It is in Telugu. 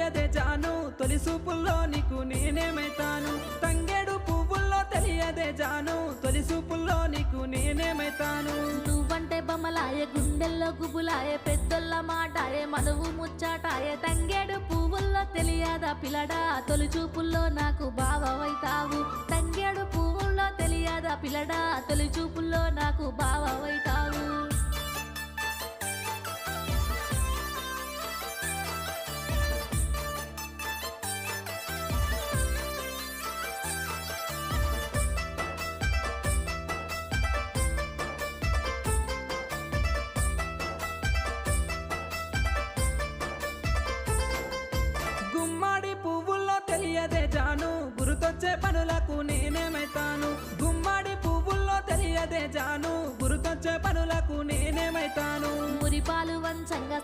తెలియదే జాను తొలి చూపుల్లో నీకు నేనేమైతాను తంగేడు పువ్వుల్లో తెలియదే జాను తొలి చూపుల్లో నీకు నేనేమైతాను నువ్వంటే బొమ్మలాయే గుండెల్లో గుబులాయే పెద్దోళ్ళ మాటాయే మనువు ముచ్చాటాయే తంగేడు పువ్వుల్లో తెలియదా పిల్లడా తొలి చూపుల్లో నాకు బావవైతావు తంగేడు పువ్వుల్లో తెలియదా పిల్లడా తొలి చూపుల్లో నాకు బావవైతావు గుమ్మడి పువ్వుల్లో తెలియదే జాను గుర్తొచ్చే పనులకు నేనేమైతాను గుమ్మడి పువ్వుల్లో తెలియదే జాను గుర్తొచ్చే పనులకు నేనేమైతాను మురిపాలు వంచంగా